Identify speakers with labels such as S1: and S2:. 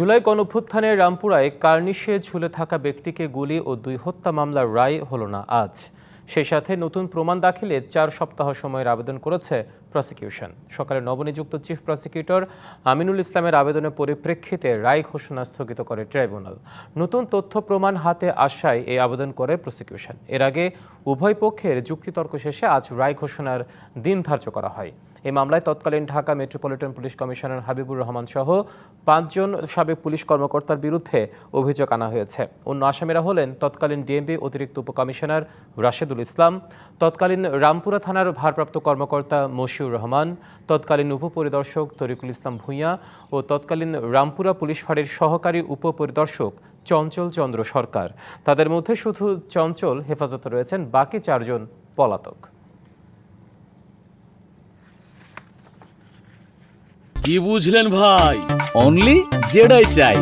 S1: জুলাই গণঅভ্যুত্থানে রামপুরায় কার্নিশে ঝুলে থাকা ব্যক্তিকে গুলি ও 2 হত্যা মামলার রায় হলো না আজ। সেই সাথে নতুন প্রমাণ দাখিলে 4 সপ্তাহ সময়ের আবেদন করেছে প্রসিকিউশন। সকালে নবনিযুক্ত চিফ প্রসিকিউটর আমিনুল ইসলামের আবেদনের পরিপ্রেক্ষিতে রায় ঘোষণা স্থগিত করে ট্রাইব্যুনাল। নতুন তথ্য প্রমাণ হাতে আসায় এই আবেদন করে প্রসিকিউশন। এর আগে উভয় পক্ষের যুক্তিতর্ক শেষে আজ রায় ঘোষণার দিন ধার্য করা হয়। এই মামলায় তৎকালীন Dhaka metropolitan police commissioner Habibur Rahman সহ 5 জন সাবেক পুলিশ কর্মকর্তার বিরুদ্ধে অভিযোগ আনা হয়েছে। অন্য আসামিরা হলেন তৎকালীন ডিএমপি অতিরিক্ত উপকমিশনার রাশেদুল ইসলাম, তৎকালীন রামপুরা থানার ভারপ্রাপ্ত কর্মকর্তা মশিউর রহমান, তৎকালীন উপপরিদর্শক তরিকুল ইসলাম ভূঁইয়া ও তৎকালীন রামপুরা পুলিশ ফাঁড়ির সহকারী উপপরিদর্শক চঞ্চল চন্দ্র সরকার। তাদের মধ্যে শুধু চঞ্চল হেফাজতে রয়েছেন, বাকি 4 জন পলাতক।
S2: কি বুঝলেন ভাই?
S3: অনলি যেটাই চাই।